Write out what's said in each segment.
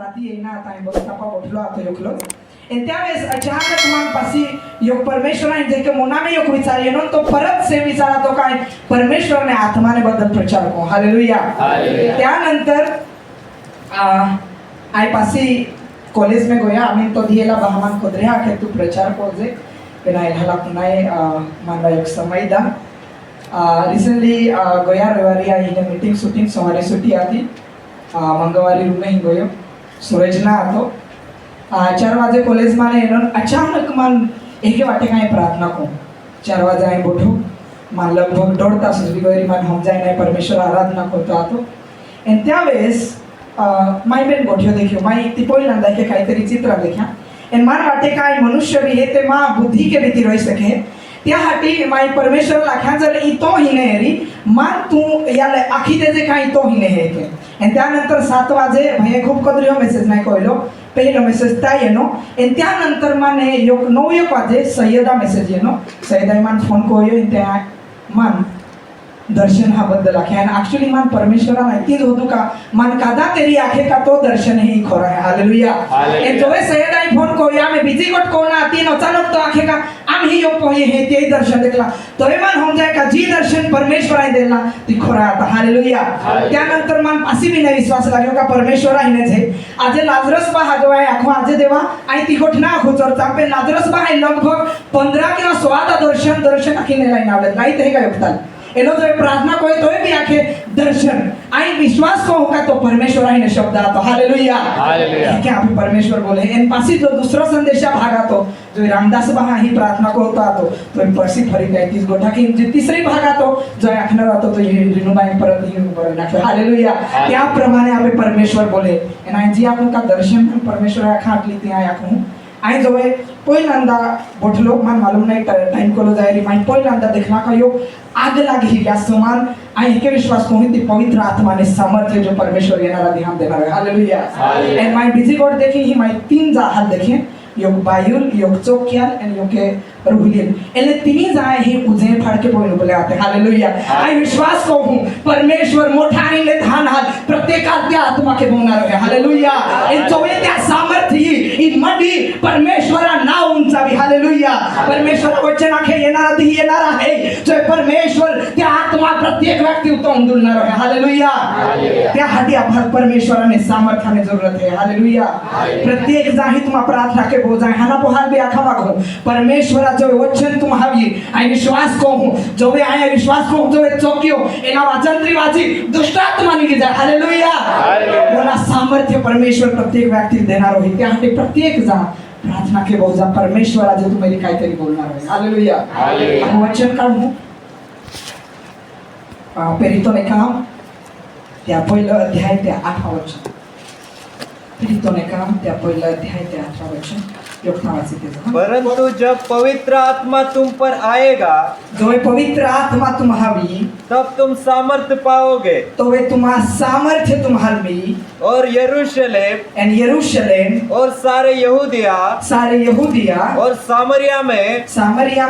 राती येईना आता बसतापा उठलो आता योकलो आणि त्यावेळेस अचानक मन पासी योग परमेश्वराने जे के मनामे योग विचार येनो तो परत से विचारा तो काय परमेश्वराने आत्माने बद्दल प्रचार को हालेलुया त्यानंतर आई पासी कॉलेज में गया आम्ही तो दिएला बहामान खोदरे आखे तू प्रचार को जे नाही झाला नाही मला एक समय दा रिसेंटली गया रविवारी आई ने मीटिंग शूटिंग सवारे सुटी आती मंगळवारी रूम में गयो सूरजना आतो 4 वाजे कॉलेज माने येनो अचानक मन एके वाटे काय प्रार्थना को 4 वाजे आई बोठो मन लगभग 1.5 तास रिगोरी मन हम जाय नाही परमेश्वर आराधना करतो आतो आणि त्यावेळेस माय बेन बोठ्यो देखियो माय ती पहिल्यांदा के काहीतरी चित्र देखा आणि मन वाटे काय मनुष्य भी हे ते मा बुद्धी के भीती रही सके त्यासाठी माय परमेश्वर लाख्या जर इतो ही नाही री मान तू याला आखी त्याचे काय इतो ही नाही के आणि त्यानंतर 7 वाजे भय खूप कदरियो मेसेज नाही कळलो पहिलो मेसेज त्या येनो आणि त्यानंतर माने योग 9 वाजे सय्यदा मेसेज येनो सय्यदा मान फोन कोयो त्या मान दर्शन हा बद्दल आखे आणि ऍक्च्युअली मान परमेश्वरा माहितीच होतो का मन कादा तेरी आखे का तो दर्शन ही खरा है हालेलुया ए जोवे सयदाई फोन को या में बिजी गोट को ना तीन अचानक तो आखे का आम ही योग को हे ते दर्शन देखला तो मन हम जाए का जी दर्शन परमेश्वरा ही देला ती खरा आता हालेलुया त्यानंतर मन पासी भी नाही विश्वास लाग्यो का परमेश्वरा ही ने आज लाजरस बा हाजवाय आखो आज देवा आई ती गोट ना खुचर चापे लाजरस बा है लगभग 15 किंवा 16 दर्शन आखी ने लाइन आवत नाही ते का योगदान एनो जो प्रार्थना कोई तो भी आखे दर्शन आई विश्वास को होगा तो परमेश्वर आई ने शब्द आता हालेलुया क्या अभी परमेश्वर बोले इन पासी जो दूसरा संदेशा भागा तो जो रामदास बहा ही प्रार्थना को होता तो परसी फरी 33 गोठा की जो तीसरी भागा तो जो आखना रातो तो रिनुबाई परत ही ऊपर नाखे हालेलुया त्या प्रमाणे आवे परमेश्वर बोले एना जी आपण का दर्शन परमेश्वर आखा आटली त्या आखू आई जो है पहिल्यांदा बोठलो मन मालूम नाही टाइम कोलो जायरी माई पहिल्यांदा देखला का यो आग लागी या समान आई के विश्वास को ती पवित्र आत्मा ने सामर्थ्य जो परमेश्वर येणारा ध्यान देणार है hallelujah and my busy God देखी ही माई 3 जाहाल देखे योग बायुल योग चोक्याल एंड योग के रुहलियन एले तिनी जाय ही उजे फाडके बोलू बोले आते हालेलुया आई विश्वास को हूं परमेश्वर मोठानी ले धान हाल प्रत्येक आत्या आत्मा के बोलणार है हालेलुया एंड जोवे त्या सामर्थ्य ही मडी परमेश्वरा नाव उंचावी हालेलुया परमेश्वर वचन आखे येणार आहे जो परमेश्वर त्या आत्मा प्रत्येक व्यक्ती उतरून दुलणार आहे हालेलुया त्या हाती आपण परमेश्वराने सामर्थ्याने जरूरत है हालेलुया प्रत्येक जाही तुम प्रार्थना के बोझा हाना पोहाल भी आखा मागो परमेश्वर जो वचन तुम हावी आई विश्वास को हूं जो वे आया विश्वास को जो वे चौकियो एना वाचंत्री वाची दुष्ट आत्मा निघी जाए हालेलुया बोला सामर्थ्य परमेश्वर प्रत्येक व्यक्ती देणार होई त्यासाठी प्रत्येक जा प्रार्थना के बोझा परमेश्वर आज तुम्ही काहीतरी बोलणार आहे हालेलुया हम वचन काढू पेरितोने काम त्या पहिलं अध्याय त्या 8 वचन पेरितोने काम त्या पहिलं अध्याय त्या 8 वचन परंतु जब पवित्र आत्मा तुम पर आएगा जो पवित्र आत्मा तुम हावी तब तुम सामर्थ्य पाओगे तो वे तुम्हारा सामर्थ्य तुम्हारे में और यरूशलेम और सारे यहूदिया और सामरिया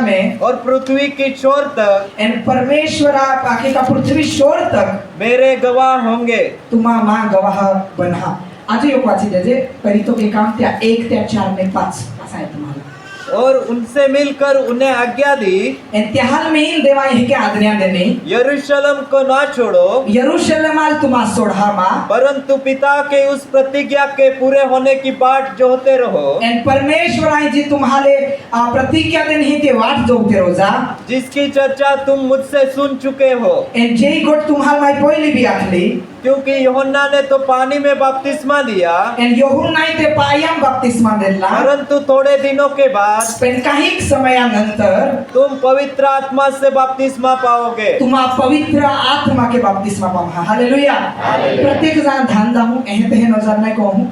में और पृथ्वी की छोर तक एंड परमेश्वरा बाकी का पृथ्वी छोर तक मेरे गवाह होंगे तुम्हारा मां गवाह बना आज योग वाची देजे परितो के काम त्या 1 त्या 4 ने 5 असा आहे तुम्हाला और उनसे मिलकर उन्हें आज्ञा दी त्याहाल में देवा हे के आज्ञा देने यरूशलेम को ना छोड़ो यरूशलेमाल तुमा सोढ़ा मा परंतु पिता के उस प्रतिज्ञा के पूरे होने की बाट जोहते रहो एंड परमेश्वर आई जी तुम्हारे प्रतिज्ञा देने ही ते वाट जोहते रोजा जिसकी चर्चा तुम मुझसे सुन चुके हो एंड जे गोट तुम्हार माई पहली भी आखली क्योंकि यूहन्ना ने तो पानी में बपतिस्मा दिया एंड यूहन्ना ते पायम बपतिस्मा दिला परंतु थोड़े दिनों के बाद काही समयानंतर तुम पवित्र आत्मा से बपतिस्मा पाओगे तुम्हा पवित्र आत्मा के बपतिस्मा पाओगे हालेलुया प्रत्येक जण ध्यान दामू एहे ते नजर नाही कहू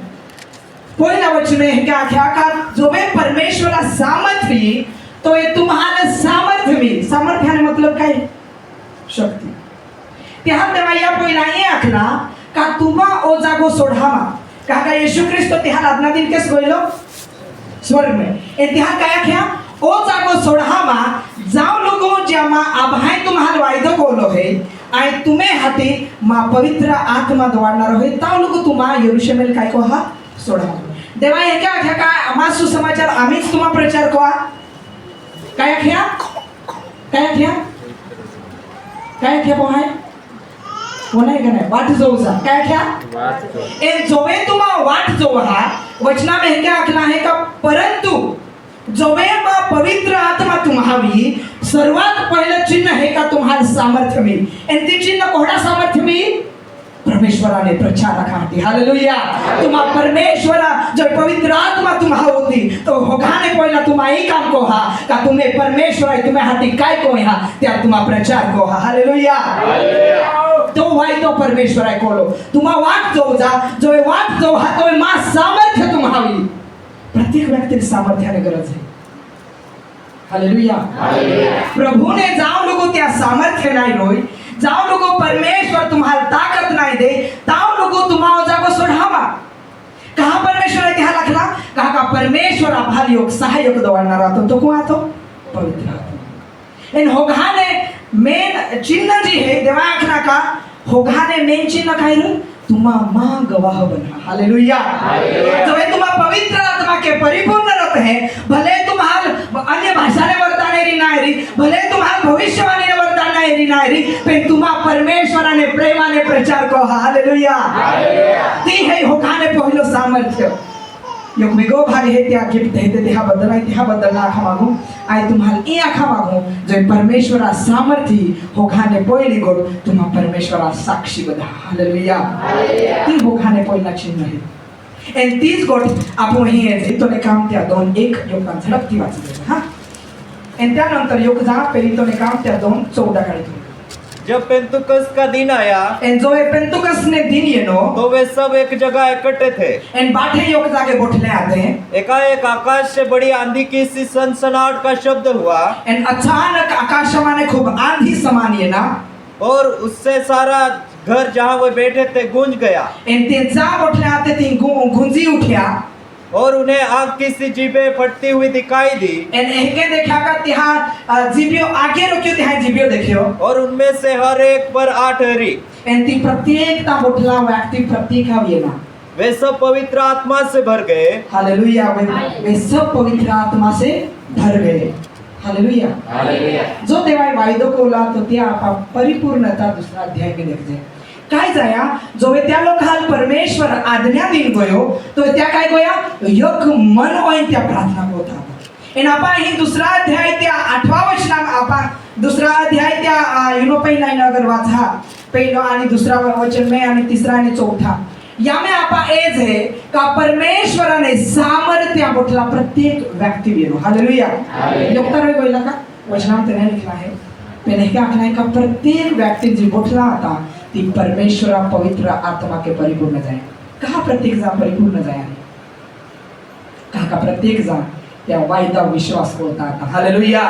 पहिला वचन है क्या क्या का जो वे परमेश्वरा सामर्थ्य तो ये तुम्हारे सामर्थ्य में सामर्थ्याने मतलब काय शक्ती त्या तेव्हा या पहिला ये आखला का तुम्हा ओ जागो सोढामा का का येशू ख्रिस्त त्या आज्ञा दिन केस गइलो स्वर्ग में ए त्या काय आख्या ओ जागो सोढामा जाओ लोगो ज्यामा आभाय तुम्हाला वायदो कोलो है आणि तुम्हे हाती मा पवित्र आत्मा द्वारणार होय ता लोक तुम्हा यरूशलेम काय को हा सोडा देवा हे क्या आख्या काय आम्हा सुसमाचार आम्हीच तुम्हा प्रचार कोआ काय आख्या पोहाय कोणाय का नाही वाट जाऊचा काय आख्या ए जोवे तुम्हा वाट जो हा वचना में हे क्या आखला आहे का परंतु जोवे मा पवित्र आत्मा तुम्हावी सर्वात पहिलं चिन्ह हे का तुम्हाला सामर्थ्य मिळेल आणि ते चिन्ह कोणा सामर्थ्य मिळेल परमेश्वराने प्रचार खाती हालेलुया तुम्हा परमेश्वरा जो पवित्र आत्मा तुम्हा होती तो होगाने पहिला तुम्हा ही काम को हा का तुम्हें परमेश्वर आहे तुम्हें हाती काय को हा त्या तुम्हा प्रचार को हा हालेलुया तो वाई तो परमेश्वर आहे कोलो तुम्हा वाट जो जा जो वाट जो हा तो मा सामर्थ्य तुम्हावी प्रत्येक व्यक्ति सामर्थ्याने गरज आहे हालेलुया प्रभु ने जाओ लोगो त्या सामर्थ्य नाही रोय जाओ लोगो परमेश्वर तुम्हाला ताकत नाही दे ताओ लोगो तुम्हाला जागो सोडावा कहा परमेश्वर आहे त्या लखला कहा का परमेश्वर आभार योग सहाय्यक दवळणार राहतो तो कोण आतो पवित्र आत्मा इन होगाने मेन चिन्ह जी है देवा आखना का होगाने मेन चिन्ह काय रे तुम्हा मां गवाह बना हालेलुया जो है तुम्हा पवित्र आत्मा के परिपूर्ण रत है भले तुम्हार अन्य भाषा ने वर्ताने री नायरी भले तुम्हार भविष्यवाणी ने वर्ताने री नायरी पण तुम्हा परमेश्वराने प्रेमाने प्रचार को हालेलुया ती है होगाने पहिलो सामर्थ्य योग वेगळो भाग हे त्या गिफ्ट हे ते हा बदल आहे त्या बदल आखा मागू आय तुम्हाला ए आखा मागू जो परमेश्वरा सामर्थ्य होगाने पहिली गोड तुम्हा परमेश्वरा साक्षी बधा हालेलुया ती होगाने पहिला चिन्ह आहे आणि तीच गोड आपण ही आहे तो ने काम त्या 2:1 योगान झडपती वाचले हा आणि त्यानंतर योग जा पहिली तो ने काम त्या 2:14 कडे जब पेंतुकस का दिन आया एन जो पेंतुकस ने दिन येनो तो वे सब एक जगह इकट्ठे थे एन बाटे योग जाके बैठले आते हैं एकाएक आकाश से बड़ी आंधी की सी सनसनाहट का शब्द हुआ एन अचानक आकाश में खूब आंधी समान ये ना और उससे सारा घर जहाँ वो बैठे थे गूंज गया एन ते जा बैठले आते ती गूंजी उठिया और उन्हें आग की सी जीभें फटती हुई दिखाई दी एन एके देखा का तिहा जीबियो आगे रोक्यो तिहा जीबियो देखियो और उनमें से हर एक पर 8 हरी एन ती प्रत्येक ता बैठला व्यक्ति प्रत्येक हाविये ना वे सब पवित्र आत्मा से भर गए हालेलुया वे सब पवित्र आत्मा से भर गए हालेलुया जो देवाय वायदो कोला तो त्या परिपूर्णता दुसरा अध्याय में देख जाए काय जाया जो त्या लोकाल परमेश्वर आज्ञा दिन गयो तो त्या काय गोया एक मन होईन त्या प्रार्थना होता इन आपा ही दुसरा अध्याय त्या 8व्या वचनात आपा दुसरा अध्याय त्या पहिला अगर वाचा पहिलो आणि दुसरा वचन में आणि तिसरा आणि चौथा या में आपा एज है का परमेश्वराने सामर्थ्य बोटला प्रत्येक व्यक्ति वेनो हालेलुया योगता रे गोयला का वचनात त्याने लिखला है मैंने क्या कहना है का प्रत्येक व्यक्ति जी बोटला आता ती परमेश्वर पवित्र आत्मा के परिपूर्ण जाए कहा प्रत्येक जा परिपूर्ण जाए कहा का प्रत्येक जा त्या वायदा विश्वास करता आता हालेलुया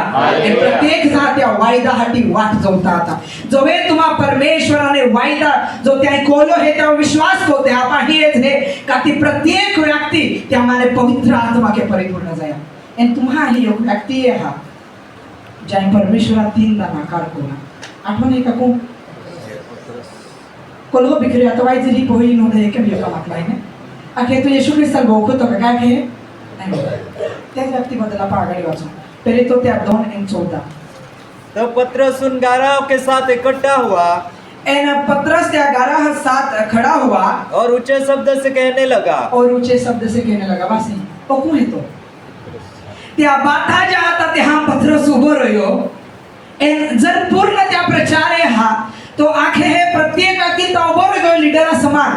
प्रत्येक जा त्या वायदा हाटी वाट जोता आता जो वे तुम्हा परमेश्वराने वायदा जो त्या कोलो है त्या विश्वास करते आपा ही है का ती प्रत्येक व्यक्ति त्या माने पवित्र आत्मा के परिपूर्ण जाए एन तुम्हा ही एक व्यक्ति है हा ज्याने परमेश्वरा 3दा नकार कोला आठवण आहे का को कोल्हो बिखरे आता वाई जरी पोही नोडे के भी का माकलाय ने आखे तो येशू ख्रिस्ताल बोको तो काय आहे नाही त्या व्यक्ति बदला पागाडी वाचो पहिले तो त्या 2:14 तो पतरस उन 11 के साथ इकट्ठा हुआ एन पतरस त्या 11 साथ खड़ा हुआ और ऊंचे शब्द से कहने लगा वासी कोण है तो त्या बाता जाता ते हा पतरस उभो रह्यो एन जर पूर्ण त्या प्रचार आहे हा तो आखे है प्रत्येक व्यक्ति तो उभो रह्यो लीडर समान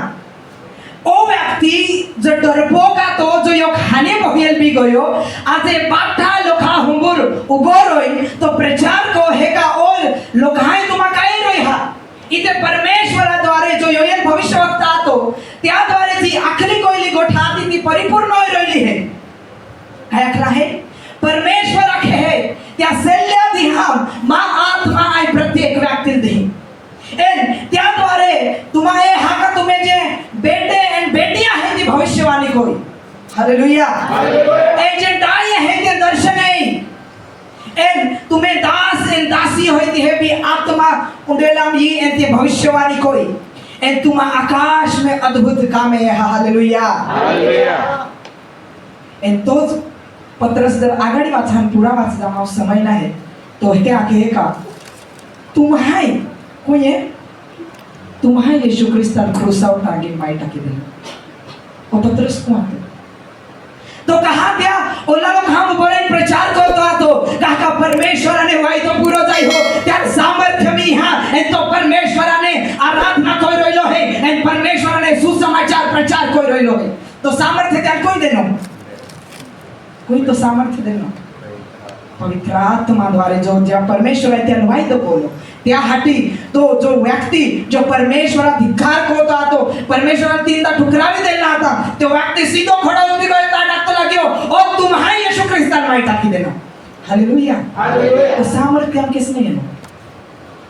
ओ व्यक्ति जो डरपोका तो जो यो खाने बघेल भी गयो आजे बाटा लोखा हुंबुर उभो रोई तो प्रचार को है का और लोकाय तुमा काय रोई हा इथे परमेश्वराद्वारे जो योयन भविष्यवक्ता तो त्याद्वारे जी आखली कोयली गोठाती ती परिपूर्ण होई रहिली है काय आखला है परमेश्वर आखे है त्या सेल्ल्या दिहाम मा आत्मा आय प्रत्येक व्यक्ति दी एन त्याद्वारे तुम्हारे हा का तुम्हें जे बेटे एंड बेटियां हैं ती भविष्यवाणी कोई हालेलुया एजेंट आए हैं ते दर्शन है एन तुम्हें दास एंड दासी होती है भी आत्मा उंडेलाम ये एन ते भविष्यवाणी कोई आणि तुम्हा आकाश में अद्भुत काम आहे हालेलुया आणि तोच पत्रस जर आघाडी वाचा आणि पुढा वाचला मग समय नाही तो हे आखे का तुम्हाय कोण आहे तुम्हाय यीशु ख्रिस्तान क्रूसावर टांगी माई टाकी दिली वो पत्रस कोण आहे तो कहा त्या ओला लोक हम बरे प्रचार करतो आतो का परमेश्वराने वायदो पुरो जाई हो त्या सामर्थ्य मी हा आणि तो परमेश्वराने आराधना कोई रोइलो है आणि परमेश्वराने सुसमाचार प्रचार कोई रोइलो है तो सामर्थ्य त्या कोई देनो कोई तो सामर्थ्य देनो पवित्र आत्मा द्वारे जो ज्या परमेश्वर आहे त्याने वायदो बोलो त्यासाठी तो जो व्यक्ती जो परमेश्वरा धिक्कार करतो आतो परमेश्वरा तीनदा ठुकरावी देला आता तो व्यक्ती सीधो खड़ा होती गयो टाकतो लाग्यो और तुम्हारे यीशु ख्रिस्तान माई टाकी देना हालेलुया तो सामर्थ्य हम किसने घेनो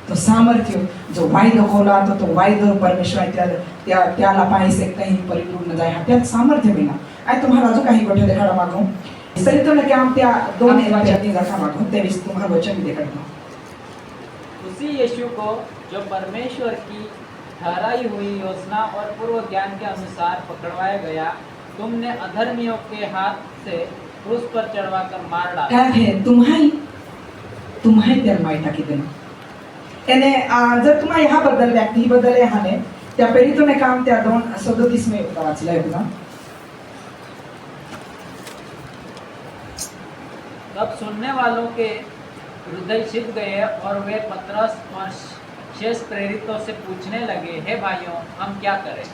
तो सामर्थ्य जो वायदो खोला तो वायदो परमेश्वर त्याला पाहिजे काही परिपूर्ण जाय हा त्यात सामर्थ्य बिना आई तुम्हाला अजून काही गोष्ट देखाडा मागू इसलिए कि हम त्या दोन वचन देखा मागू ते तुम्हाला वचन देखाडा उसी यीशु को जो परमेश्वर की ठहराई हुई योजना और पूर्व ज्ञान के अनुसार पकड़वाया गया तुमने अधर्मियों के हाथ से क्रूस पर चढ़वाकर मार डाला काय है तुम्हाय त्या माई टाकी देना एने जर तुम्हा ह्या बद्दल व्यक्ती बद्दल ह्याने त्या पेरीतून काम त्या 2:37 में वाचलंय पुन्हा तब सुनने वालों के हृदय सिद्ध गए और वे पतरस और शेष प्रेरितों से पूछने लगे हे भाइयों हम क्या करें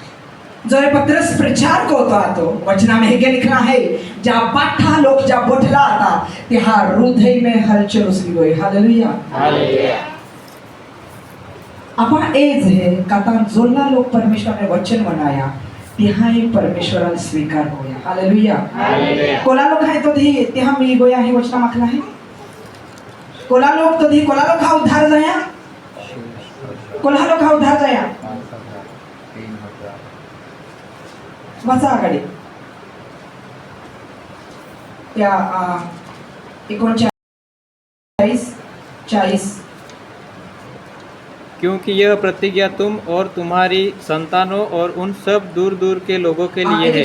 जो पत्रस प्रचार करतो आतो वचना में हे लिखना है ज्या पाठा लोक ज्या बोठला आता त्या हृदय में हलचल उसली गई हालेलुया आपण एज है काता जोला लोक परमेश्वर ने वचन बनाया तिहा परमेश्वराने स्वीकार होया हालेलुया कोला लोक है तो तिहा मी गोया हे वचना माखला है कोला लोक तो कोला लोक हा उद्धार जाया कोला लोक हा उद्धार जाया वाचा आघाडी त्या 39:40 क्योंकि यह प्रतिज्ञा तुम और तुम्हारी संतानों और उन सब दूर दूर के लोगों के लिए है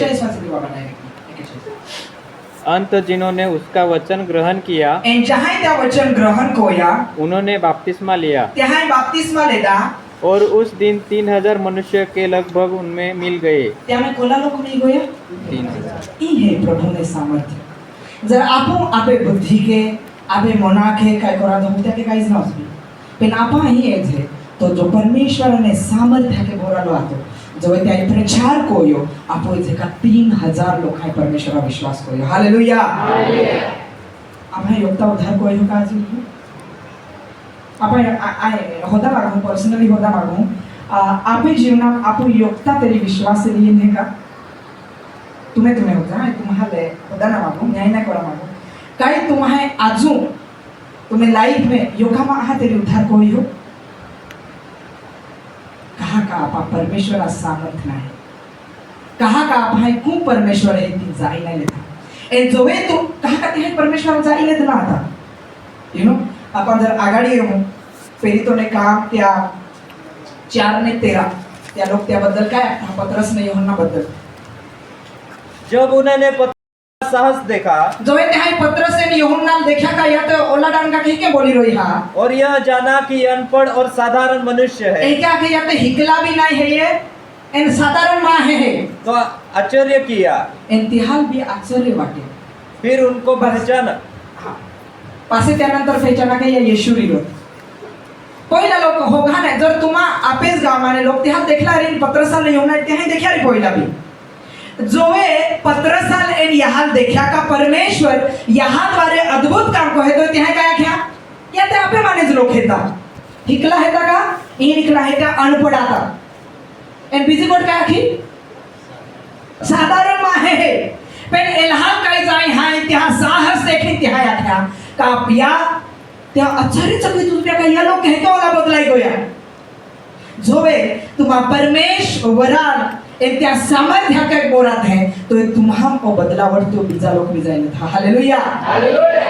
अंत जिन्होंने उसका वचन ग्रहण किया जहाँ त्या वचन ग्रहण कोया उन्होंने बपतिस्मा लिया त्याहाय बपतिस्मा लेदा और उस दिन 3000 मनुष्य के लगभग उनमें मिल गए त्याने कोला लोक मिल गया 3000 ई है प्रभु ने सामर्थ्य जर आपो आपे बुद्धि के आपे मना के काय करा दो त्या के काहीच नसबी पण आपा ही आहे तो जो परमेश्वर ने सामर्थ्य के बोरालो आतो जो त्याने प्रचार कोयो आपो जे का 3000 लोक है परमेश्वर विश्वास कोयो हालेलुया आपण योगता उद्धार कोयो का जी आपण होदा मागू पर्सनली होदा मागू आपे जीवनात आपण योगता तरी विश्वास लिए ने का तुम्ही होता तुम्हाला होदा ना मागू न्याय ना करा मागू काय तुम्हाय आजू तुम्ही लाइफ में योगा में आहा तेरी उद्धार कोयो कहा का आपा परमेश्वर सामर्थ्य नाही कहा का आप है खूप परमेश्वर है ती जाई नाही लेता ए जोवे तो कहा का ते परमेश्वर जाई लेत ना आता यू नो आपण जर आगाडी येऊ पेरितोने काम त्या 4:13 त्या लोक त्याबद्दल काय पत्रस ने यूहन्ना बद्दल जब उन्होंने साहस देखा जो ये है पत्रस ने यूहन्ना देखा का या तो ओला डान का के बोली रोई हा और यह जाना कि अनपढ़ और साधारण मनुष्य है ए क्या कि या तो हिकला भी नहीं है ये इन साधारण मां है तो आश्चर्य किया इंतहाल भी आश्चर्य वाटे फिर उनको पहचाना पासे त्यानंतर पहचाना का या येशू रिलो पहिला लोक होगा नाही जर तुम्हा आपेस गावाने लोक त्या देखला रे पत्रसाला यूहन्ना त्या देखा रे पहिला भी जोवे पत्रसाल एन यहाल देखा का परमेश्वर यहाँ द्वारे अद्भुत काम को है तो त्यहाँ क्या क्या या ते आपे माने लोग हेता हिकला हेता का ये निकला है का अनपढ़ आता एन बीजी कोड क्या की साधारण माँ है पण एलहाल काय जाय हाय त्या साहस देखी त्या आख्या का पिया त्या आश्चर्य चकित तुझ्या का या लोग कहतो वाला बदलाई गोया जोवे तुम्हा परमेश्वरान एक त्या सामर्थ्य का बोरात है तो तुम्हाम को बदलावर तो बीजा लोक बिजायले था हालेलुया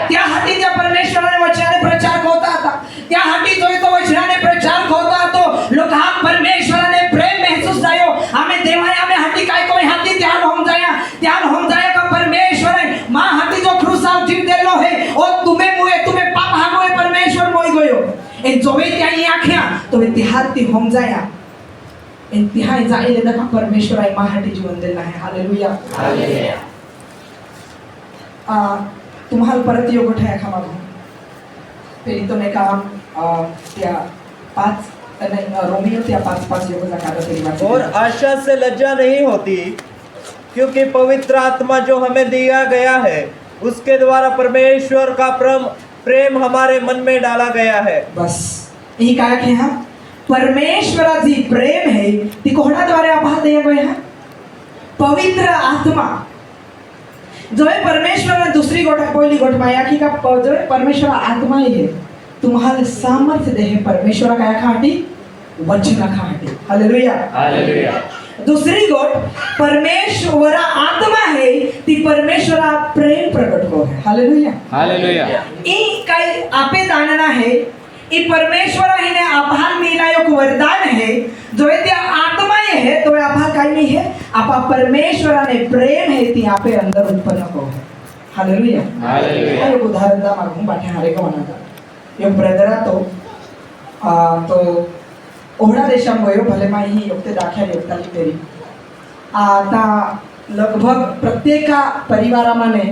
त्या हाती त्या परमेश्वराने वचनाने प्रचार होता था त्या हाती जो तो वचनाने प्रचार होता तो लोक हा परमेश्वराने प्रेम में एन जोवे त्या ये आख्या तो वे तिहार ती होम जाया एन तिहाई जाइले दका परमेश्वर आई माहाटी जीवन देना है हालेलुया हालेलुया तुम्हाला परत योग उठाया खा मागून पेरी तो ने काम त्या 5 रोमियो त्या 5 योग का कागज तेरी बात और आशा से लज्जा नहीं होती, क्योंकि पवित्र आत्मा जो हमें दिया गया है उसके द्वारा परमेश्वर का प्रेम हमारे मन में डाला गया है। बस यही काय की हा परमेश्वराची प्रेम है ती कोणाद्वारे आम्हाला दिया गया है? पवित्र आत्मा जो है परमेश्वर ने दूसरी गोट पहिली गोट माया की का जो है परमेश्वर आत्मा ही है तुम्हाला सामर्थ्य दे है परमेश्वर काय खाटी वचन खाटी हालेलुया हालेलुया। दूसरी गोट परमेश्वर आत्मा है ती परमेश्वर प्रेम प्रकट हो है हालेलुया हालेलुया। ई काय आपे जानना है ई परमेश्वर ही ने आभार मिला एक वरदान है जो है त्या आत्मा है तो आभार काय नहीं है आपा परमेश्वर ने प्रेम है ती आपे अंदर उत्पन्न हो है हालेलुया हालेलुया। एक उदाहरण दा मागून बाटे हारे को मनाता एक ब्रदर तो ओहड़ा देशामुळे भले माही योगते दाख्या योगताली पेरी आता लगभग प्रत्येक परिवारामाने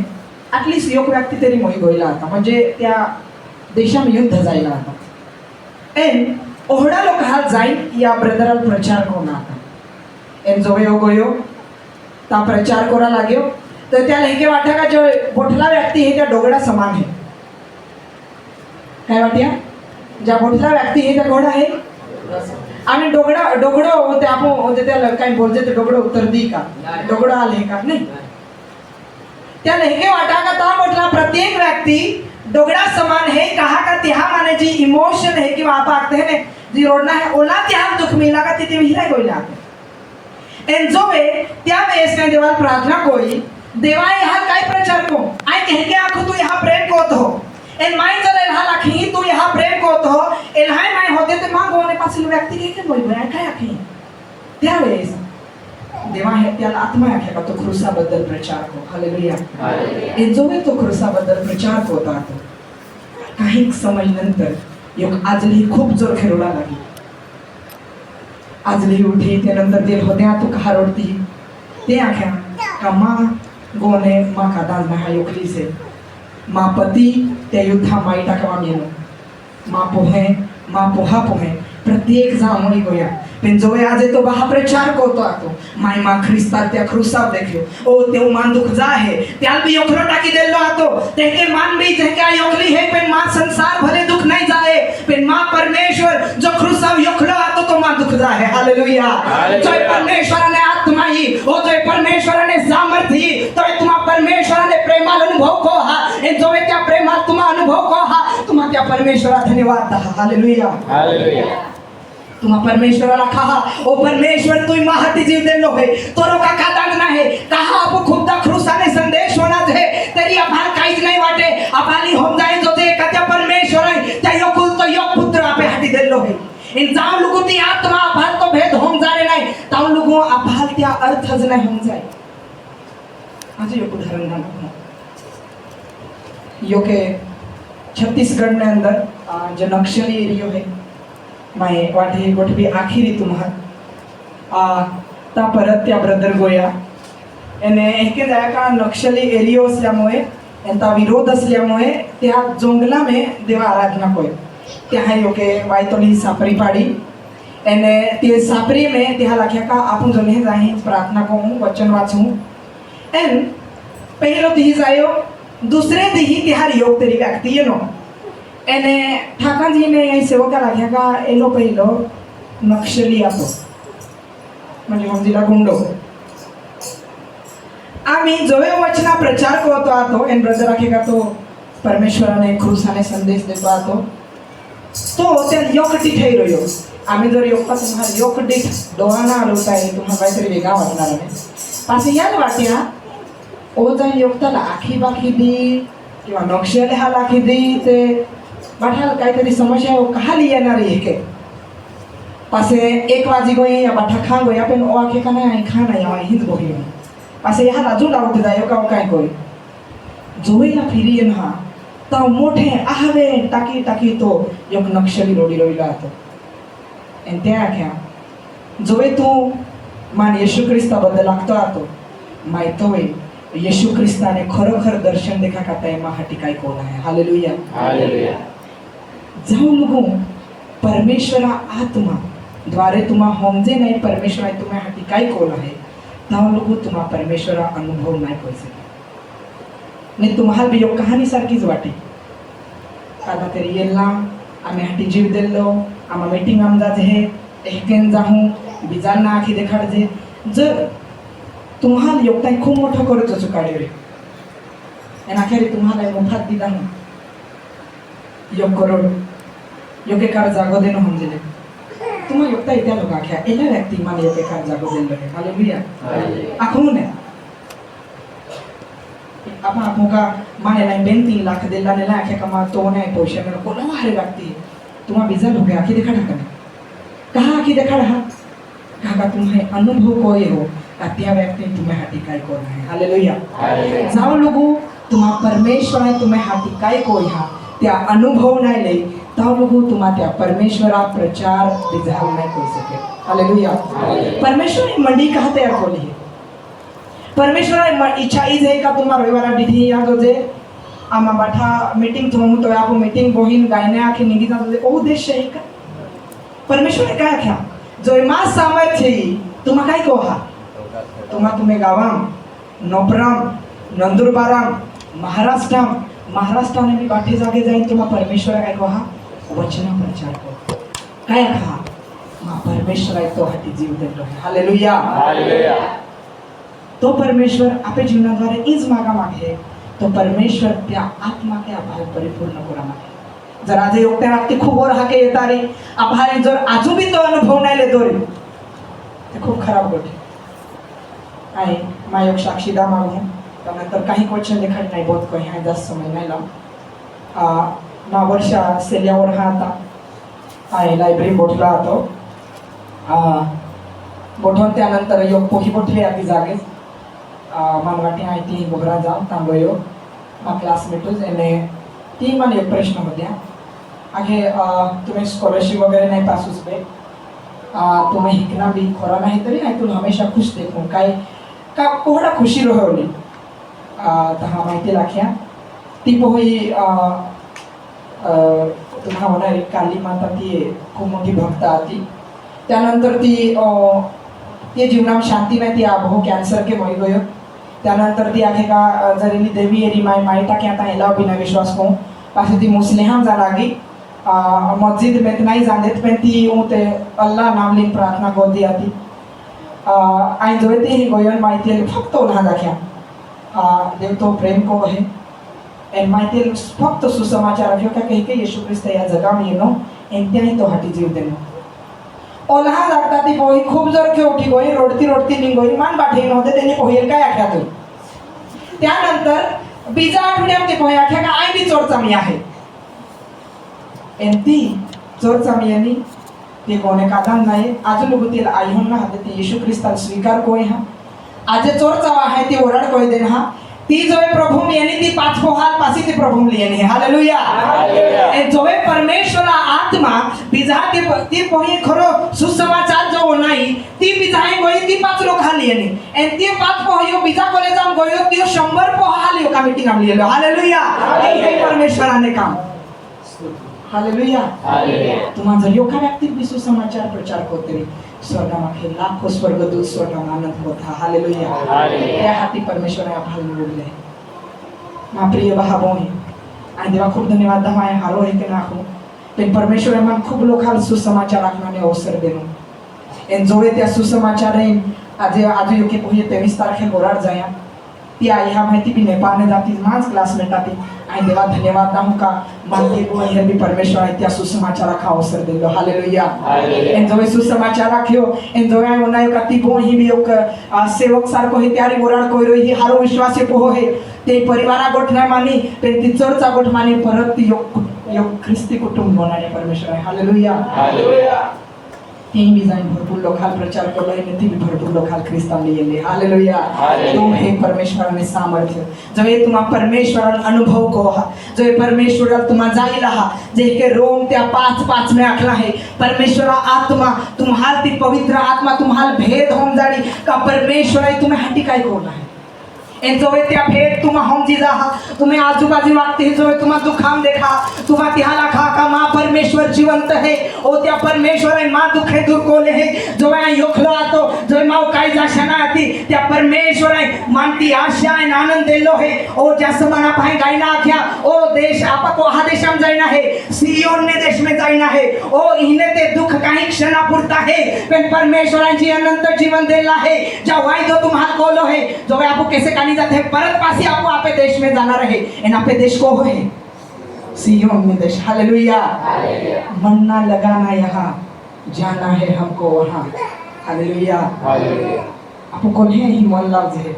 ॲटलिस्ट एक व्यक्ती तरी मोही गोयला आता म्हणजे त्या देशात युद्ध जायला आता एन ओहड़ा लोक हात जाईन या ब्रदराल प्रचार कोना आता एन जो गोयो ता प्रचार कोरा लाग्यो तर त्या लेके वाटा का जो बोठला व्यक्ती है त्या डोगड़ा समान है काय वाटिया ज्या बोठला व्यक्ती है त्या घोडा है आणि डोगडो होते आपण होते त्याला काही बोलते ते डोगडो उत्तर दी का डोगडो आले का नाही त्या लेके वाटा का ता म्हटला प्रत्येक व्यक्ती डोगडा समान है कहा का त्या माने जी इमोशन है कि आप आते हैं जी रोडना है ओला त्या दुख मिला का तिथे हिरा गोइला एन जो वे त्या वेळेस ने देवाला प्रार्थना कोई देवा यहाँ काय प्रचार को आय कह के आखो तू यहाँ प्रेम को तो एन माई चले रहा लाखी तू यहाँ प्रेम को तो एलहाय माई होते ते मां गोने पासिल व्यक्ती के बोल बया काय आखी त्यावेळेस देवा हे त्याला आत्मा आहे का तो क्रूसाबद्दल प्रचार को हालेलुया एन जो तो क्रूसाबद्दल प्रचार होता तो काही समय नंतर योग आजली खूप जोर खेळला लागली आजली उठी त्यानंतर ते होत्या तू कहा रोडती ते आख्या का मां गोने मां का दाज ना योकली से माँ पति त्या युद्धा माई टाकवा मेलो माँ पोहा पोहे प्रत्येक जामोई गोया पण जो आज तो बहा प्रचार करतो आतो माय माँ ख्रिस्ता त्या क्रूसाव देखियो ओ ते मान दुख जा है त्याल भी योखलो टाकी देलो आतो तेके मान भी जेका योखली है पण माँ संसार भले दुख नहीं जाए पण माँ परमेश्वर जो क्रूसाव योखलो आतो तो माँ दुख जा है हालेलुया जय परमेश्वर ने आत्मा ही ओ जय परमेश्वर ने सामर्थ्य तो तुम्हा परमेश्वर ने प्रेमाल अनुभव को हा ए जो त्या प्रेमाल तुम्हा अनुभव को हा तुम्हा त्या परमेश्वरा धन्यवाद हालेलुया हालेलुया तुम्हा परमेश्वराला कहा ओ परमेश्वर तू माहाती जीव देलो है तोरो का खादान ना है कहा आप खुदा क्रूसाने संदेश होना है तरी आभार काहीच नाही वाटे आभाली होम जाए जो ते कत्या परमेश्वर है त्या योकुल तो योग पुत्र आपे हाती देलो है इन जाव लोगो ती आत्मा आभार तो भेद होम जारे नाही ताव लोगो आभार त्या अर्थच नाही होम जाए आज एक उदाहरण ना यो के छत्तीसगढ़ ने अंदर जो नक्सली एरियो है माय वाटे गोठबी आखिरी तुम्हाला ता परत त्या ब्रदर गोया एने एके जाया का नक्सली एरियो असल्यामुळे यांचा विरोध असल्यामुळे त्या जंगलामें देवा आराधना कोय त्या है योके वायतोली सापरी पाड़ी एने ते सापरी में त्या लाख्या का आपण जने जाही प्रार्थना करू वचन वाचू एन पहलो दी जायो दूसरे दी तिहार योग तेरी व्यक्ति ये नो एने ठाकन जी ने यही सेवका लाख्या का एलो पहिलो नक्सली आतो म्हणजे हमजीला गुंडो आम्ही जोवे वचना प्रचार करतो आतो एन ब्रदर आखे का तो परमेश्वराने क्रूसाने संदेश देतो आतो तो त्या योकटी ठेई रयो आम्ही जर योका तुम्हाला योकटी डोहाना आलोता आहे तुम्हाला काहीतरी वेगळा वाटणार नाही पासे याद वाट्या ओ जाई योक्ताला आखी बाकी दी किंवा नक्षले हा लाखी दी ते बाठाल काहीतरी समस्या हो कहा येणार आहे के पासे 1 वाजी गोई या बाठा खा गोया पण ओ आखे का नाही खा नाही आ हिंद गोई पासे यहाँ राजू डाउट जायो का काय कोई जोईला फिरी ना तो मोठे आहावे टाकी टाकी तो एक नक्षली रोडी रोईला तो आणि ते आख्या जोवे तू मान येशू ख्रिस्ता बद्दल लागतो आतो माहितो वे येशू ख्रिस्ताने खरोखर दर्शन देखा काताय माहाटी काय कोण आहे हालेलुया हालेलुया जाऊ लगू परमेश्वरा आत्मा द्वारे तुम्हा होमजे नाही परमेश्वर आहे तुम्हा हाती काय कोण आहे जाऊ लगू तुम्हा परमेश्वरा अनुभव नाही पैसे ने तुम्हाला बी एक कहाणी सारखीच वाटे कादा तरी येला आम्ही हाटी जीव दिलो आम्हा मीटिंग आमदाज हे एकन जाहू बिजांना आखी देखाडजे जर तुम्हाला योगदान खूप मोठं करत चुकाडे रे आणि अखेर तुम्हाला मोठात दिला ना योग करोड योग्य कार जागो देणं म्हणजे तुम्हाला योगता येत्या लोक आख्या एका व्यक्ती मला योग्य कार जागो दिलं आहे हालेलुया आखून आहे आपण आपको का माने नाही 2-3 लाख दिला नेला आख्या कमा तो नाही पैसे मेरे को ना हारे व्यक्ती तुम्हा बिजा लोग आखी देखा ढका कहा आखी देखा रहा कहा तुम्हें अनुभव कोई हो त्या व्यक्ति तुम्हें हाथी काय कोण आहे हालेलुया जाऊ लोगो तुम्हा परमेश्वर आहे तुम्हें हाथी काय कोई हा त्या अनुभव नाही लई ताव लोगो तुम्हा त्या परमेश्वरा प्रचार बिजाव नाही कोई सके हालेलुया परमेश्वर ही मंडी कहा तयार कोली है परमेश्वर इच्छा इज है का तुम्हारा रविवार डिधी या जो जे आमा बाठा मीटिंग थोमु तो आपो मीटिंग बोहिन गायने आखी निगिता तो ओ उद्देश्य है का परमेश्वर ने काय क्या जो मा सामर्थ्य ही तुम्हा काय को हा तुम्हा तुम्ही गावाम नोपराम नंदुरबाराम महाराष्ट्राने मी बाठी जागे जाईन तुम्हा परमेश्वर काय को हा वचन प्रचार को काय हा मा परमेश्वर तो हाती जीव देतो हालेलुया हालेलुया तो परमेश्वर आपल्या जीवनाद्वारे इज मागा मागे तो परमेश्वर त्या आत्मा के अभाव परिपूर्ण करा मागे जर आज योगत्या व्यक्ती खूप वर हाके येतारी अभावी जर आजू भी तो अनुभव नाही लेतो रे ते खूप खराब गोष्ट आहे मायोग साक्षीदा मागू त्यानंतर काही क्वेश्चन देखाड नाही बहुत काही आहे जास्त समय नाही लाव ना वर्षा सेल्यावर हा आता आहे लायब्ररी बोटला होतो बोठून त्यानंतर योग पोही बोटले आधी जागेच मानवाटी आहे ती बोगरा जाऊन तांबयो मा क्लासमेटच એને ती મને એક પ્રશ્ન વધ્યા आगे तुम्हें स्कॉलरशिप वगैरह नहीं पास उस पे तुम्हें हिकना भी खोरा नहीं तरी नहीं तुम हमेशा खुश देखो काय का कोहडा खुशी रहोली तहा माहिती राख्या ती पोही तुम्हा होणारी काली माता ती खूप मोठी भक्त आती त्यानंतर ती ते जीवनात शांती नाही ती बहु कॅन्सर के मरी गयो त्यानंतर ती आखे का जरेली देवी एरी माई टाके आता हेला बिना विश्वास को पाछे ती मुस्लिम जा लागी मस्जिद में नहीं जानेत पण ती ते अल्लाह नाम लीन प्रार्थना को दी आती आई जो ती ही गोयन माहिती फक्त उन्हा दाख्या देव तो प्रेम को है एन माहिती फक्त सुसमाचार रख्यो का कही के येशू ख्रिस्त या जगा में येनो एन त्याही तो हाटी जीव देनो ओल्हा लागता ती पोही खूप जर के उठी गोई रोडती निघोई मान बाठे नव्हते त्यांनी पोहेल काय आख्यातून त्यानंतर बीजा आठवड्यात ते पोहे आख्या का आय बी चोरचामी आहे एन ती चोरचामी यांनी ते कोणे कादान नाही आज लोक तिला आई होऊन हाते ती येशू ख्रिस्ताल स्वीकार कोय हा आज चोरचावा आहे ती ओरड कोय देन हा ती जोए प्रभु यानी ती 5 पोहाल पासी ती प्रभु लियनी हालेलुया ए जोए परमेश्वर आत्मा बिजा ती पोही खरो सुसमाचार जो नाही ती बिजाय गोई ती 5 लोक हालियनी ए ती 5 पोहियो बिजा कोले जाम गोयो ती 100 पोहालियो का मीटिंग आम लियलो हालेलुया हे परमेश्वराने काम हालेलुया हालेलुया तुम्हा जर योका व्यक्ती बी सुसमाचार प्रचार करते स्वर्गामागे लाखो स्वर्गदूत स्वर्गात आनंद होता हालेलुया हालेलुया त्या हाती परमेश्वर आभार निवडले मा प्रिय भावोनी आणि देवा खूप धन्यवाद दमाय हारो हे के नाखो पण परमेश्वर मन खूप लोकांना सुसमाचार राखण्याने अवसर देनो एन जोवे त्या सुसमाचार रे आज योके पोहे 23 तारखेला ओराड जाया ती आई हा माहिती भी नेपाळने जाती मांस क्लासमेट आती आणि देवा धन्यवाद दाहू का मानते को हे भी परमेश्वर आहे त्या सुसमाचार का अवसर दिलो हालेलुया एन जोवे सुसमाचार राख्यो एन जोवे उनाय का ती बो ही भी एक सेवक सारखो हे त्यारी ओराड कोयरो ही हारो विश्वास हे पोहो हे ते परिवारा गोठ नाही मानी पण ती चर्चा गोठ मानी परत ती योग ख्रिस्ती कुटुंब होणारे परमेश्वर आहे हालेलुया हालेलुया तेही बी जाईन भरपूर लोकाल प्रचार केलो आणि ती भरपूर लोकाल ख्रिस्तांनी येले हालेलुया तो हे परमेश्वराने सामर्थ्य जो ये तुम्हा परमेश्वरान अनुभव को हा जो ये परमेश्वराला तुम्हा जाईल हा जे के रोम त्या 5:5 में आखला है परमेश्वरा आत्मा तुम्हाल ती पवित्र आत्मा तुम्हाल भेद होम जाणी का परमेश्वर आहे तुम्ही हाटी काय कोण आहे एन जो वे त्या भेद तुम्हा हम जी जा तुम्हें आजूबाजू वागते जो वे तुम्हा दुखाम देखा तुम्हा तिहाला खा का माँ परमेश्वर जीवंत है ओ त्या परमेश्वर है माँ दुखे दूर कोले है जो वे योखलो आतो जो माँ काय जा शना आती त्या परमेश्वर है मानती आशा है आनंद देलो है ओ जैसे मना पाए गायना आख्या ओ देश आपा को हा देशम जायना है सियोन ने देश में जायना है ओ इन्हें ते दुख काही क्षणा पुरता है पण परमेश्वरांची अनंत जीवन देला है जो वायदो तुम्हाल कोलो है जो वे आपको कैसे कानी जाते हैं परत पासी आपको आपे देश में जाना रहे इन आपे देश को है सियोन में देश हालेलुया मन्ना लगाना यहाँ जाना है हमको वहाँ हालेलुया आपको कौन है ही मन लव है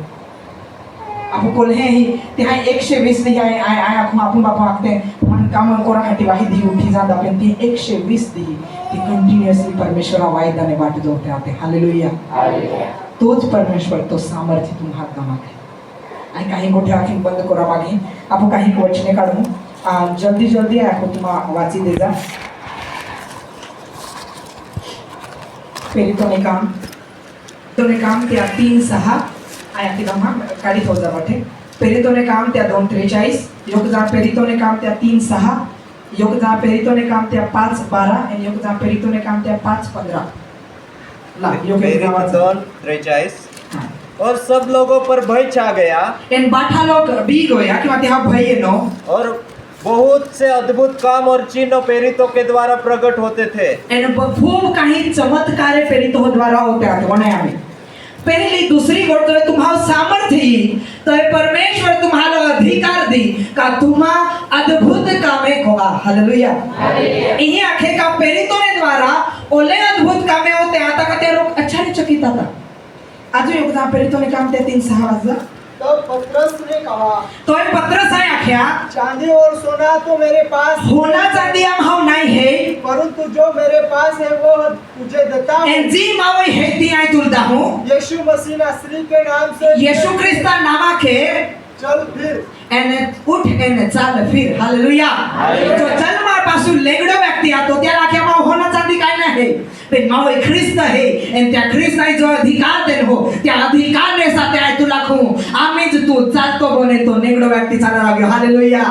आपको कौन है ही त्या 120 नहीं आए आए आए आपण बापा आखते हैं मन काम कोरा हाटी वाही दी उठी जाता पण ती 120 दी ती कंटिन्युअसली परमेश्वरा वायदा ने वाट जोते आते हालेलुया तोच परमेश्वर तो सामर्थ्य तुम्हा कामात है आणि काही गोठे आखीन बंद करा मागे आपण काही वचने काढू जल्दी जल्दी आपण तुम्हा वाची दे जा पेरितोने काम त्या 3:6 आया ती गमा काढीत हो जा वाटे पेरितोने काम त्या 2:43 योग जा पेरितोने काम त्या 3:6 योग जा पेरितोने काम त्या 5:12 आणि योग जा पेरितोने काम त्या 5:15 ला योग पेरितोन 43 और सब लोगों पर भय छा गया एन बाठा लोग बी गया किंवा ते हा भय नो और बहुत से अद्भुत काम और चिन्ह प्रेरितों के द्वारा प्रकट होते थे एन खूप काही चमत्कार प्रेरितों द्वारा होते आते वने आम्ही पहली दूसरी गोष्ट तो तुम्हाला सामर्थ्य येईल तर परमेश्वर तुम्हाला अधिकार दी का तुम्हा अद्भुत कामे होगा हालेलुया इन्हीं आखे का प्रेरितों ने द्वारा ओले अद्भुत कामे होते आता का ते लोग आश्चर्यचकित आता आज योगदान प्रेरितों ने काम ते 3:6 वाजला तब पतरस ने कहा तो ये पत्रस है आख्या चांदी और सोना तो मेरे पास होना चांदी हम हाउ नहीं है परंतु जो मेरे पास है वो तुझे देता हूं एन जी मावे है ती आई तुलदा हूं यीशु मसीह नासरी के नाम से येशू ख्रिस्ता नामा के चल फिर एन उठ एन चाल फिर हालेलुया जो जन्मा पासून लेगडो व्यक्ती आतो त्याला आख्या माव होना चांदी काय नाही पण माव ख्रिस्त है एन त्या ख्रिस्ताई जो अधिकार देन हो त्या अधिकार ने साथे आय तुला खू आम्हीच तू चालतो बोने तो नेगडो व्यक्ती चालला लागो हालेलुया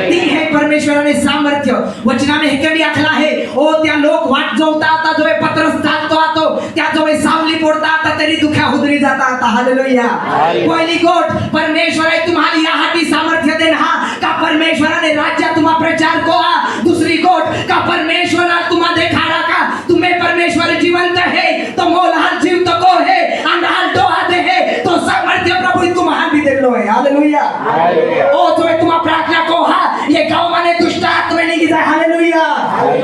ती है परमेश्वराने सामर्थ्य वचनाने हे कमी आखला है ओ त्या लोक वाट जोता आता जो पत्रस चालतो आतो त्या जो सावली पडता आता तरी दुख्या हुदरी जाता आता हालेलुया पहिली गोट परमेश्वर आहे तुम्हाला या हाती सामर्थ्य देन हा का परमेश्वराने राज्य तुम्हा प्रचार को दूसरी गोट का परमेश्वरा तुम्हा देखाड़ा का तुम्हें परमेश्वर जीवंत है तो मोलहाल जीव तो को है अंधाल तो आते है तो सामर्थ्य प्रभु तुम्हारा भी दे लो है हालेलुया ओ तो तुम्हा प्रार्थना को हा ये गांव माने दुष्ट आत्मा नहीं जाए हालेलुया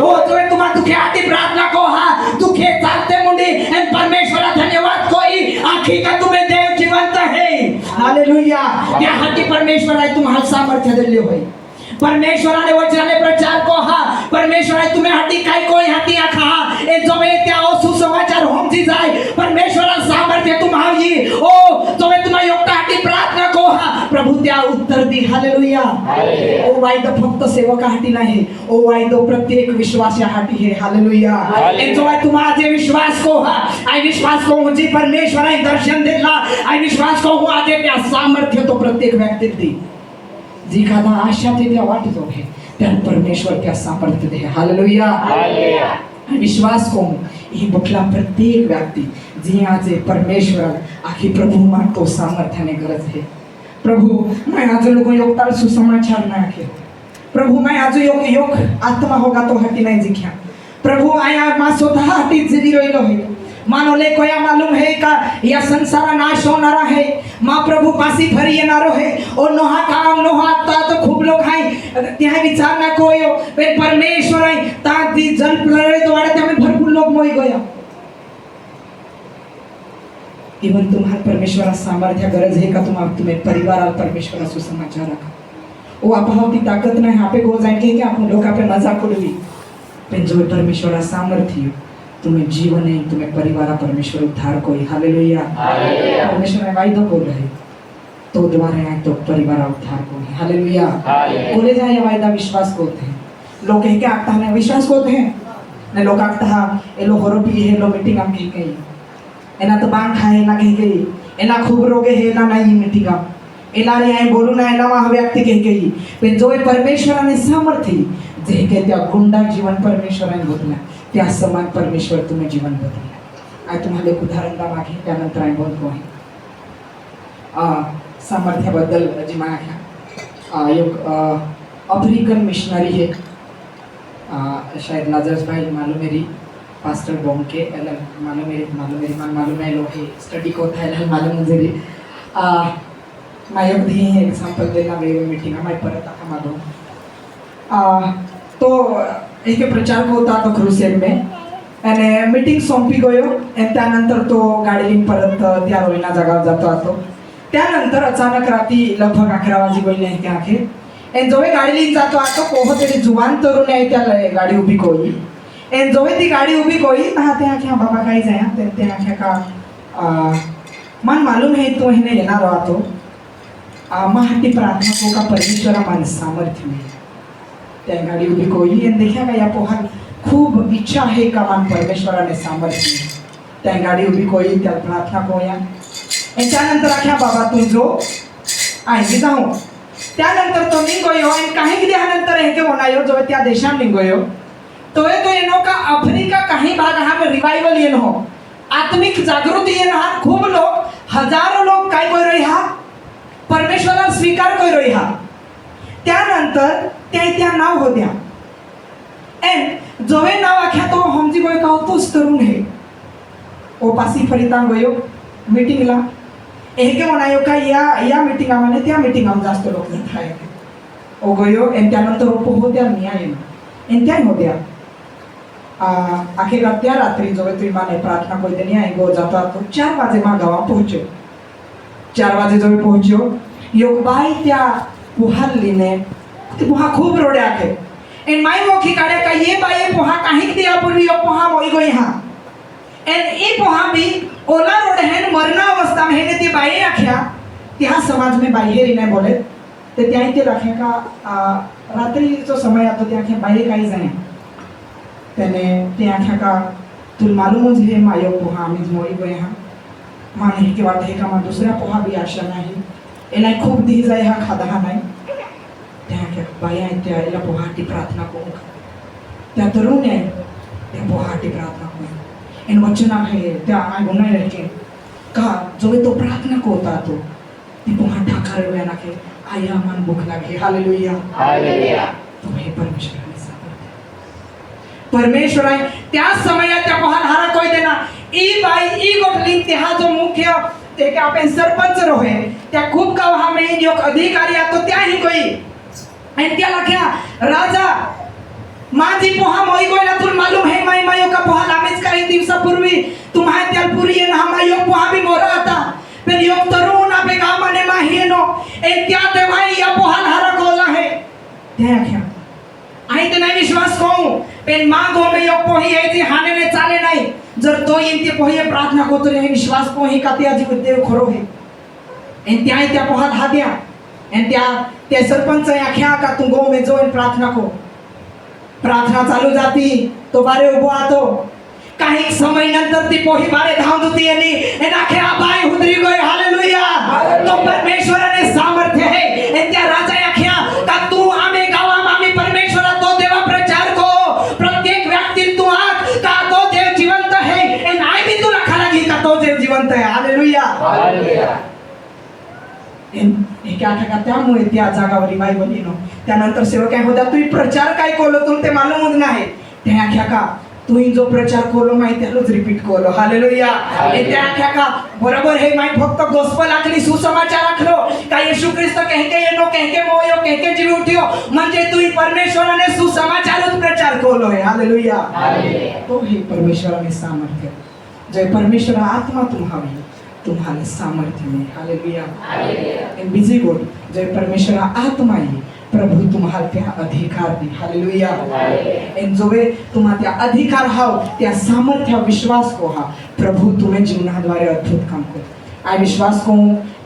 ओ तो तुम्हा दुखे आती प्रार्थना को हा दुखे चालते मुंडी एन परमेश्वरा धन्यवाद कोई आखी का तुम्हें देव जीवंत है हालेलुया या हाती परमेश्वर आहे तुम्हाला सामर्थ्य दिले होय परमेश्वराने वचनाने प्रचार को हा परमेश्वराने तुम्हें हाती काय कोई हाती आखा ए जो वे त्या सुसमाचार होम जी जाय परमेश्वरा सामर्थ्य तुम्हारी ओ जो वे तुम्हा योगता हाती प्रार्थना को हा प्रभु त्या उत्तर दी हालेलुया ओ वायदो फक्त सेवका हाती नाही ओ वायदो प्रत्येक विश्वासी हाती है हालेलुया ए जो वे तुम्हा जे विश्वास को हा आई विश्वास को मुझे परमेश्वराने दर्शन देला आई विश्वास को हूँ आज त्या सामर्थ्य तो प्रत्येक व्यक्ति दी जी खादा आशा ते त्या वाट जो है त्या परमेश्वर त्या सामर्थ्य दे हालेलुया विश्वास को ही बुटला प्रत्येक व्यक्ति जी आज परमेश्वर आखी प्रभु मान तो सामर्थ्याने गरज है प्रभु मैं आज लोगों योगताल सुसमाचार ना के प्रभु मैं आज योग आत्मा होगा तो हटी नहीं जिख्या प्रभु आया मा स्वतः हटी जीवी रोइलो है मानो ले कोया मालूम है का या संसार नाश होनारा है माँ प्रभु पासी फरी येनारो है और नोहा काम नोहा ता तो खूब लोग हैं त्या विचार ना कोयो पे परमेश्वर है ता दी जल प्रलय द्वारे त्या में भरपूर लोग मोई गया इवन तुम्हार परमेश्वरा सामर्थ्य गरज है का तुम्हें परिवार परमेश्वरा सुसमाचार रखा वो आपहावती ताकत नाही आपे गो जाएंगे कि आपण लोक आपे मजाक उडवी पण जो परमेश्वरा सामर्थ्य तुम्हें जीवन है, तुम्हें परिवार परमेश्वर उद्धार कोई। हालेलुया। परमेश्वर ने वायदो बोल है तो द्वारे आए तो परिवार उद्धार को है। हालेलुया। बोले जाए ये वायदा विश्वास करते हैं लोग कह के आगता है विश्वास करते हैं ने लोग आगता है ये लोग हरो पी है लो मीटिंग हम कह गई एना तो बांग खाए ना कह गई एना खूब रोगे है ना नहीं मीटिंग हम एला रे आई बोलू ना एना वहाँ व्यक्ति कह गई पण जो परमेश्वराने सामर्थ्य जे के त्या गुंडा जीवन परमेश्वराने बदलला त्या समान परमेश्वर तुम्हें जीवन बदलला। आज तुम्हाला एक उदाहरण दा मागे त्यानंतर आई बोलतो आहे सामर्थ्याबद्दल जी मागा एक अफ्रीकन मिशनरी है शायद नाजर्स भाई मालूम मेरी पास्टर बॉम्के मालूम है लोग स्टडी को था मालूम मुझे भी मैं एक दी एग्जांपल देना मेरी मीटिंग में परत आखा मालूम तो एक प्रचार होता तो क्रुसेड में અને મીટિંગ સોંપી ગયો અને त्यानंतर तो गाडी લઈને પરત त्या રોઈના જગાવ જતો હતો। त्यानंतर अचानक रात्री लगभग 11 वाजी ગઈને કે આખે એન જોવે ગાડી લઈને જતો હતો કોહો તેરી જુવાન તરુણ આઈ त्या गाडी उभी कोई एन जोवे ती गाडी उभी कोई हाँ त्या आख्या बाबा काही जाया त्या आख्या का मन मालूम है तो हिने येणार होतो महाटी प्रार्थना को का परमेश्वरा मन सामर्थ्य में त्या गाडी उभी कोई एन देखा का या पोहा खूब इच्छा है का मन परमेश्वराने सामर्थ्य त्या गाडी उभी कोई त्या प्रार्थना को या त्यानंतर आख्या बाबा तू जो आई जाऊ त्यानंतर तो निघोयो आणि काही दिवसानंतर हे के होणायो जो त्या देशात निघोयो तो ये तो येनो का अफ्रीका काही भाग हा में रिवाइवल येनो हो आत्मिक जागृती येनो हा खूब लोग हजारों लोग काय कोई रही हा परमेश्वराला स्वीकार कोई रही हा त्यानंतर त्या नाव हो द्या एन जोवे नाव आख्या तो हमजी कोई कहतोस तरुण है ओ पासी फरिता गयो मीटिंगला एक म्हणायो का या मीटिंगामध्ये त्या मीटिंगामध्ये जास्त लोक जात आहे ओ गयो एन त्यानंतर ओपो होत्या न्याय एन त्या होत्या आखे त्या रात्री जो तुम्ही माने प्रार्थना कोई देनी आई गो जाता तो 4 वाजे मा गावा पहुंचो 4 वाजे जो पहुंचो योग बाई त्या पुहालीने ते पुहा खूप रोडे आखे एन माई मोखी काढे का ये बाई पोहा काही दिया पूर्वी यो पोहा मोई गो यहाँ एन ई पोहा भी ओला रोड है मरना अवस्था में है ती बाई आख्या त्या समाज में बाई हेरी नाही बोले ते त्या इथे राखे का रात्री जो समय आता त्या आख्या बाई काही जाणे त्याने ते आख्या का तुल मालूम है मायो पोहा आम्ही मोई गो यहाँ माने की वाट है का मा दुसऱ्या पोहा भी आशा नाही एला खूप दी जाय हा खादा नाही त्या बाया त्या एला पोहाटी प्रार्थना करू त्या तरुण आहे त्या पोहाटी प्रार्थना करू इन वचन आहे त्या आय गुन्हा रखे का जो तो प्रार्थना को होता तो ती पोहा ठाकर वे नाके आया मन भूख लागे। Hallelujah hallelujah. तो हे परमेश्वर ने सामर्थ्य परमेश्वर आहे त्या समयात त्या पोहा हारा कोई देना ई बाई ई गोटली ते हा जो मुख्य ते के आपण सरपंच रोहे त्या खूप गाव हा में जो अधिकारी आतो त्या ही कोई आणि त्याला क्या राजा माझी पोहा मोई गोयला तुला मालूम है माई मायो का पोहा लामेच काही दिवसापूर्वी तुम्हा त्याल पुरी येन हा मायो पोहा भी मोरा आता पण योग तरुण आपे गावाने माहिनो ए त्या देवाई या पोहा हारा कोला है त्या क्या आई ते नाही विश्वास को पण मागो में योग पोही है जी हाने ने चाले नाही जर तो येते पोही प्रार्थना को तो रे विश्वास पोही का त्या जी देव खरो है एन त्या पोहा हाद्या एन त्या सरपंच आख्या का तू गो में जो प्रार्थना को प्रार्थना चालू जाती तो बारे उभो आतो काही समय नंतर ती पोही बारे धाव दुती आणि एन आख्या बाय हुदरी गय। हालेलुया। तो परमेश्वराने सामर्थ्य है एन त्या राजा आख्या का तू आमे गावा आम्ही परमेश्वरा तो देवा प्रचार को प्रत्येक व्यक्ति तू आख का तो देव जिवंत है एन आय भी तू रखा लगी का तो देव जिवंत है। Hallelujah hallelujah. हे क्या का त्यामुळे त्या जागावर रिवाइवल येनो त्यानंतर सेवक काय होता तू प्रचार काय कोलो तुम ते मालूमच नाही त्या आख्या का तू जो प्रचार कोलो माहिती त्यालोच रिपीट कोलो। हालेलुया। त्या आख्या का बरोबर हे माहिती फक्त गॉस्पेल आखली सुसमाचार आखलो का येशू ख्रिस्त कहके येनो कहके मोयो कहके जीव उठियो म्हणजे तू परमेश्वराने सुसमाचारच प्रचार कोलो है। हालेलुया। तो हे परमेश्वराने सामर्थ्य जय परमेश्वर आत्मा तुम्हारी तुम्हारे सामर्थ्य में। हालेलुया। एंड बिजी गोड जय परमेश्वर आत्मा ही प्रभू तुम्हाला त्या अधिकार दे. हालेलुया. आणि जो वे तुम्हाला त्या अधिकार हाव त्या सामर्थ्य विश्वास को हा प्रभु तुम्हें जीवनाद्वारे अद्भुत काम को. आई विश्वास को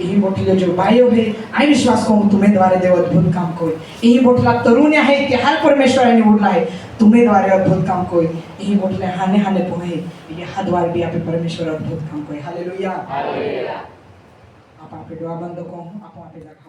यही बोटले जो बायो है आई विश्वास को तुम्हें द्वारे देव अद्भुत काम को. यही बोटला तरुण आहे की हाल परमेश्वर निवडला आहे तुम्हें द्वारे अद्भुत काम को. यही बोटले हाने हाने पोहे ये हाद्वार भी आपे परमेश्वर अद्भुत काम को. हालेलुया. आप आपे दुआ बंद को आप आपे जाखाओ.